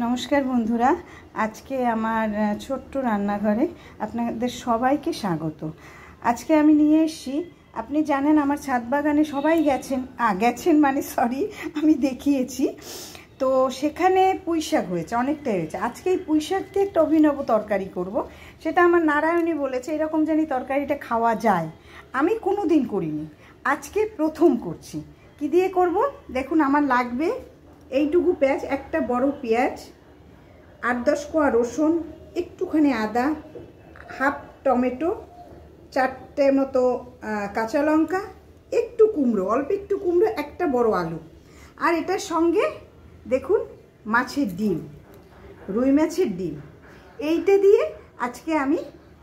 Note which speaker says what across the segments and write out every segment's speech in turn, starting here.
Speaker 1: নমস্কার বন্ধুরা, আজকে আমার ছোট্ট রান্নাঘরে আপনাদের সবাইকে স্বাগত। আজকে আমি নিয়ে এসেছি, আপনি জানেন আমার ছাদ বাগানে সবাই গেছেন আমি দেখিয়েছি। তো সেখানে পুঁইশাক হয়েছে, অনেকটাই হয়েছে। আজকে এই পুঁইশাক দিয়ে একটা অভিনব তরকারি করব। সেটা আমার নারায়ণী বলেছে এরকম জানি তরকারিটা খাওয়া যায়, আমি কোনো দিন করিনি, আজকে প্রথম করছি। কি দিয়ে করব দেখুন। আমার লাগবে এইটুকু পেঁয়াজ, একটা বড় পেঁয়াজ, 8-10 কোয়া রসুন, একটুখানি আদা, হাফ টমেটো, 4টে মতো কাঁচা লঙ্কা, একটু কুমড়ো, অল্প একটু কুমড়ো, একটা বড় আলু। আর এটার সঙ্গে দেখুন মাছের ডিম, রুই মাছের ডিম। এইটা দিয়ে আজকে আমি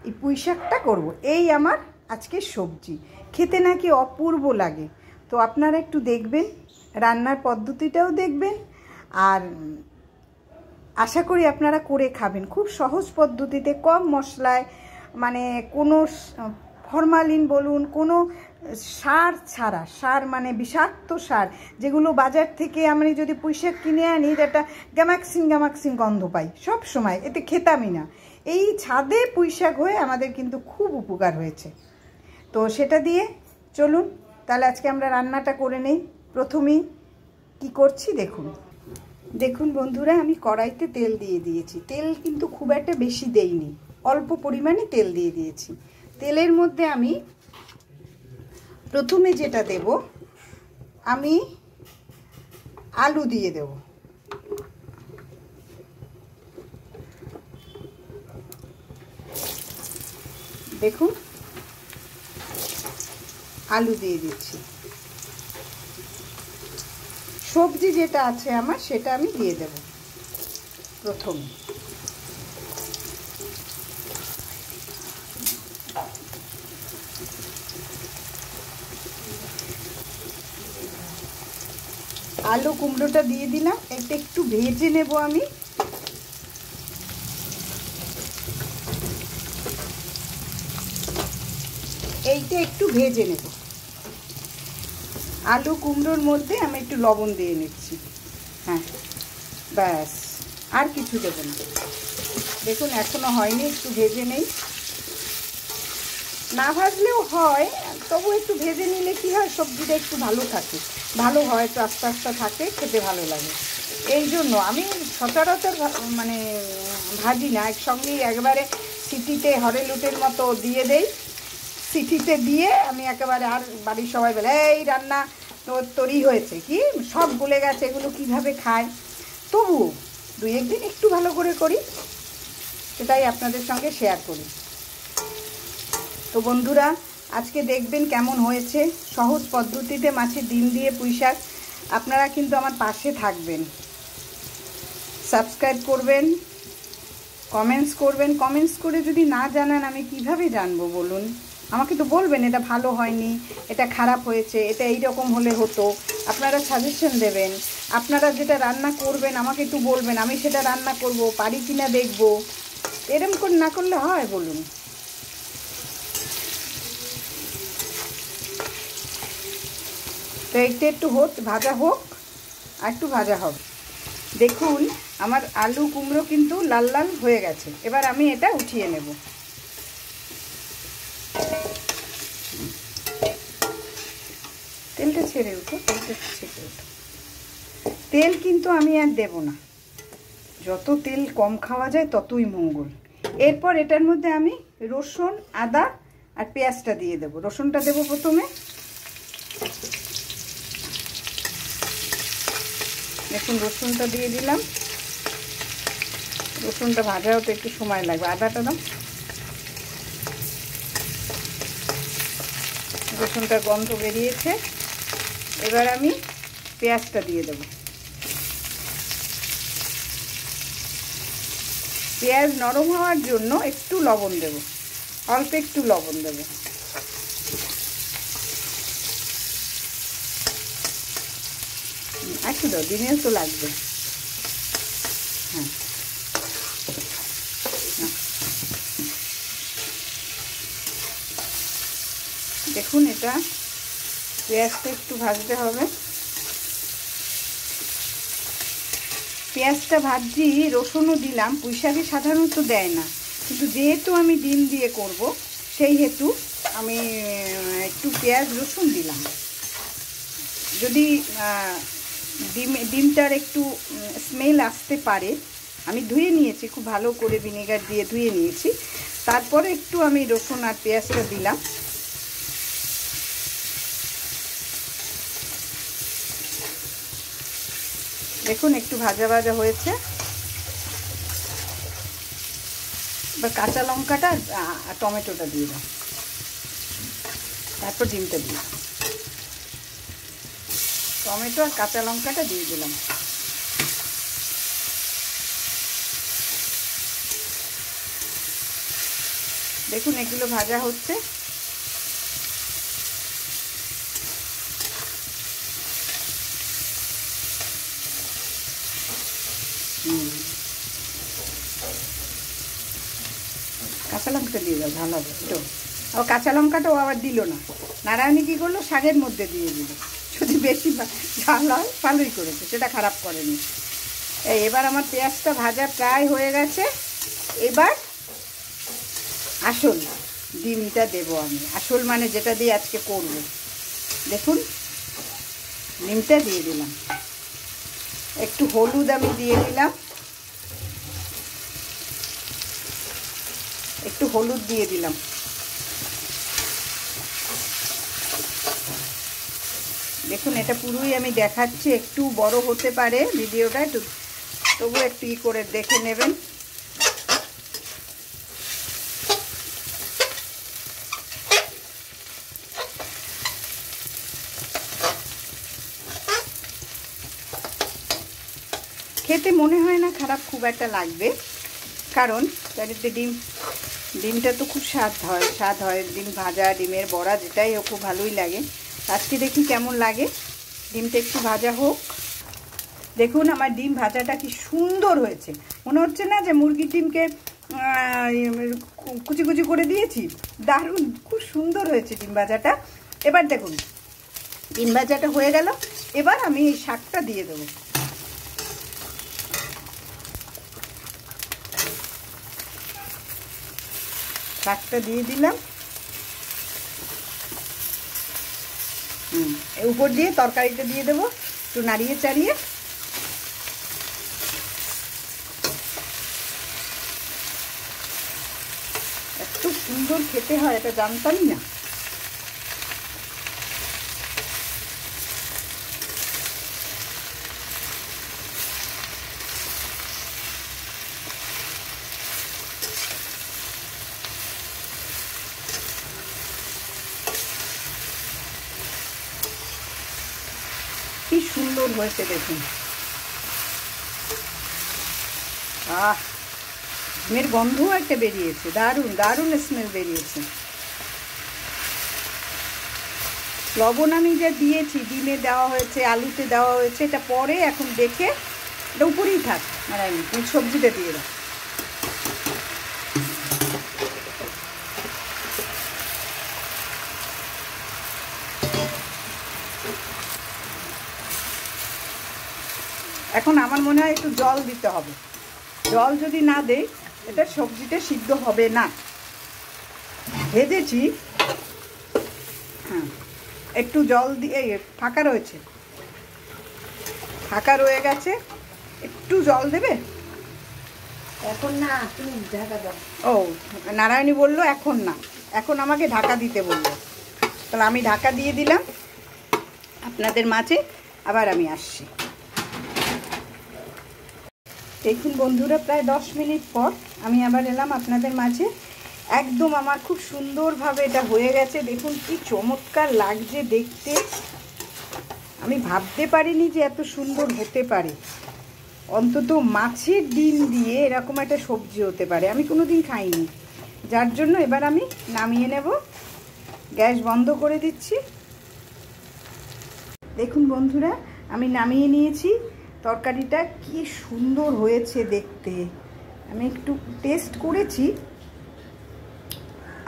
Speaker 1: এই পুঁইশাকটা করব। এই আমার আজকের সবজি, খেতে নাকি অপূর্ব লাগে। তো আপনারা একটু দেখবেন, রান্নার পদ্ধতিটাও দেখবেন, আর আশা করি আপনারা করে খাবেন। খুব সহজ পদ্ধতিতে, কম মশলায়, মানে কোনো ফরমালিন বলুন, কোনো সার ছাড়া, সার মানে বিষাক্ত সার, যেগুলো বাজার থেকে আমি যদি পুঁইশাক কিনে আনি যেটা গ্যামাক্সিন গন্ধ পাই সব সময়, এতে খেতামই না। এই ছাদে পুঁইশাক হয়ে আমাদের কিন্তু খুব উপকার হয়েছে। তো সেটা দিয়ে চলুন তাহলে আজকে আমরা রান্নাটা করে নেই। প্রথমেই কি করছি দেখুন বন্ধুরা, আমি কড়াইতে তেল দিয়ে দিয়েছি। তেল কিন্তু খুব একটা বেশি দেইনি, অল্প পরিমাণে তেল দিয়ে দিয়েছি। তেলের মধ্যে আমি প্রথমে যেটা দেব, আমি আলু দিয়ে দেব। দেখুন আলু দিয়ে দিচ্ছি। সবজি যেটা আছে আমার সেটা আমি দিয়ে দেব প্রথমে। আলু কুমড়োটা দিয়ে দিলাম, এটা একটু ভেজে নেব আমি। এইটা একটু ভেজে নেব। আলু কুমড়োর মধ্যে আমি একটু লবণ দিয়ে নিচ্ছি। হ্যাঁ, ব্যাস, আর কিছু দেব না। দেখুন এখনো হয়নি, একটু ভেজে নেই। না ভাজলেও হয়, তবু একটু ভেজে নিলে কি হয়, সবজিটা একটু ভালো থাকে, ভালো হয়, একটু আস্তে আস্তে থাকে, খেতে ভালো লাগে। এই জন্য আমি সচরাচর মানে ভাজি না, একসঙ্গেই একবারে সিটিতে হরেলুটের মতো দিয়ে দেই। সিটিতে দিয়ে আমি একেবারে, আর বাড়ির সবাই বলে এই রান্না তরি হয়েছে, কি সব ভুলে গেছে, এগুলো কিভাবে খায়। তবু 2-1 দিন একটু ভালো করে করি, সেটাই আপনাদের সঙ্গে শেয়ার করি। তো বন্ধুরা, আজকে দেখবেন কেমন হয়েছে, সহজ পদ্ধতিতে মাছের ডিম দিয়ে পুঁইশাক। আপনারা কিন্তু আমার পাশে থাকবেন, সাবস্ক্রাইব করবেন, কমেন্টস করবেন। কমেন্টস করে যদি না জানান আমি কিভাবে জানবো বলুন? আমাকে তো বলবেন এটা ভালো হয়নি, এটা খারাপ হয়েছে, এটা এই রকম হলে হতো। আপনারা সাজেশন দেবেন। আপনারা যেটা রান্না করবেন আমাকে একটু বলবেন, আমি সেটা রান্না করব, পারি কিনা দেখব। এরকম করে না করলে হয় বলুন? তো এইটা একটু ভাজা হোক, আর একটু ভাজা হবে। দেখুন আমার আলু কুমড়ো কিন্তু লাল লাল হয়ে গেছে। এবার আমি এটা উঠিয়ে নেব। তেলটা ছেড়ে উঠো, তেল কিন্তু আমি আর দেব না, যত তেল কম খাওয়া যায় ততই মঙ্গল। এরপর এটার মধ্যে আমি রসুন, আদা আর পেঁয়াজটা দিয়ে দেব। রসুনটা দেব প্রথমে। দেখুন রসুনটা দিয়ে দিলাম। রসুনটা ভাজা হতে একটু সময় লাগবে। আদাটা দাও। রসুনটার গন্ধ বেরিয়েছে। এবার আমি পেঁয়াজটা দিয়ে দেব। পেঁয়াজ নরম হওয়ার জন্য একটু লবণ দেব, অল্প একটু লবণ দেব। একটু দাও, দিনেও তো লাগবে। হ্যাঁ, দেখুন এটা পেঁয়াজটা একটু ভাজতে হবে। পেঁয়াজটা ভাজি, রসুনও দিলাম। পুঁই শাকে সাধারণত দেয় না, কিন্তু যেহেতু আমি ডিম দিয়ে করব সেই হেতু আমি একটু পেঁয়াজ রসুন দিলাম। যদি ডিমটার একটু স্মেল আসতে পারে, আমি ধুয়ে নিয়েছি, খুব ভালো করে ভিনেগার দিয়ে ধুয়ে নিয়েছি। তারপরে একটু আমি রসুন আর পেঁয়াজটা দিলাম। দেখুন একটু ভাজা ভাজা হয়েছে। এবার কাঁচা লঙ্কাটা আর টমেটোটা দিয়ে দাও, তারপর ডিমটা দিই। টমেটো আর কাঁচা লঙ্কাটা দিয়ে দিলাম। দেখুন এগুলো ভাজা হচ্ছে। কাঁচা লঙ্কাটা দিয়ে দাও, ভালো হবে তো। আবার কাঁচা লঙ্কাটাও আবার দিল না। নারায়ণী কী করলো, শাকের মধ্যে দিয়ে দিল। যদি বেশি ঝাল হয় ভালোই করেছে, সেটা খারাপ করেনি। এবার আমার পেঁয়াজটা ভাজা প্রায় হয়ে গেছে। এবার আসল ডিমটা দেবো আমি, আসল মানে যেটা দিয়ে আজকে করব। দেখুন ডিমটা দিয়ে দিলাম, একটু হলুদ আমি দিয়ে দিলাম, একটু হলুদ দিয়ে দিলাম। দেখুন এটা পুরোই আমি দেখাচ্ছি, একটু বড় হতে পারে ভিডিওটা, একটু তবু একটু ই করে দেখে নেবেন। খেতে মনে হয় না খারাপ খুব একটা লাগবে, কারণ বাড়িতে ডিমটা তো খুব স্বাদ হয়। ডিম ভাজা, ডিমের বড়া, যেটাই হোক খুব ভালোই লাগে। আজকে দেখি কেমন লাগে। ডিমটা একটু ভাজা হোক। দেখুন আমার ডিম ভাজাটা কি সুন্দর হয়েছে, মনে হচ্ছে না যে মুরগির ডিমকে কুচি কুচি করে দিয়েছি। দারুণ, খুব সুন্দর হয়েছে ডিম ভাজাটা। এবার দেখুন ডিম ভাজাটা হয়ে গেল। এবার আমি এই শাকটা দিয়ে দেবো। শাকটা দিয়ে দিলাম। উপর দিয়ে তরকারিটা দিয়ে দেবো, একটু নাড়িয়ে চাড়িয়ে। এত সুন্দর খেতে হয়, এটা জানতামই না। কি সুন্দর হয়েছে দেখুন। ডিমের গন্ধও একটা বেরিয়েছে, দারুণ দারুণ স্মেল বেরিয়েছে। লবণ আমি যা দিয়েছি, ডিমে দেওয়া হয়েছে, আলুতে দেওয়া হয়েছে, এটা পরে এখন দেখে এটা উপরেই থাক। নারায়ণ তুমি সবজিটা দিয়ে দাও। এখন আমার মনে হয় একটু জল দিতে হবে। জল যদি না দেই এটা সবজিটা সিদ্ধ হবে না। ভেজেছি, হ্যাঁ একটু জল দিয়ে, ফাঁকা রয়েছে, ফাঁকা রয়ে গেছে, একটু জল দেবে।
Speaker 2: এখন না, তুমি ঢাকা দাও।
Speaker 1: ও নারায়ণী বললো এখন না, এখন আমাকে ঢাকা দিতে বললো। তাহলে আমি ঢাকা দিয়ে দিলাম। আপনাদের মাঝে আবার আমি আসছি। দেখুন বন্ধুরা, প্রায় 10 মিনিট পর আমি আবার এলাম আপনাদের মাঝে। একদম আমার খুব সুন্দরভাবে এটা হয়ে গেছে। দেখুন কি চমৎকার লাগছে দেখতে। আমি ভাবতে পারিনি যে এত সুন্দর হতে পারে। অন্তত মাছের ডিম দিয়ে এরকম একটা সবজি হতে পারে, আমি কোনোদিন খাইনি। যার জন্য এবার আমি নামিয়ে নেব। গ্যাস বন্ধ করে দিচ্ছি। দেখুন বন্ধুরা, আমি নামিয়ে নিয়েছি। তরকারিটা কি সুন্দর হয়েছে দেখতে। আমি একটু টেস্ট করেছি,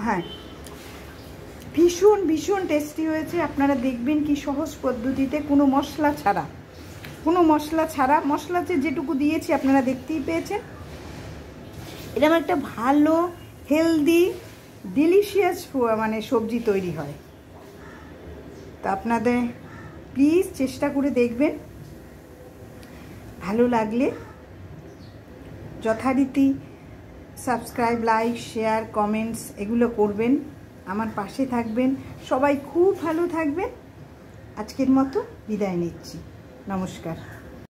Speaker 1: হ্যাঁ ভীষণ ভীষণ টেস্টি হয়েছে। আপনারা দেখবেন কি সহজ পদ্ধতিতে, কোনো মশলা ছাড়া কোনো মশলা ছাড়া, মশলাতে যেটুকু দিয়েছি আপনারা দেখতেই পেয়েছেন। এরকম একটা ভালো হেলদি ডিলিশিয়াস মানে সবজি তৈরি হয়। তা আপনাদের প্লিজ চেষ্টা করে দেখবেন। ভালো লাগলে যথারীতি সাবস্ক্রাইব, লাইক, শেয়ার, কমেন্টস এগুলো করবেন, আমার পাশে থাকবেন। সবাই খুব ভালো থাকবেন। আজকের মতো বিদায় নিচ্ছি। নমস্কার।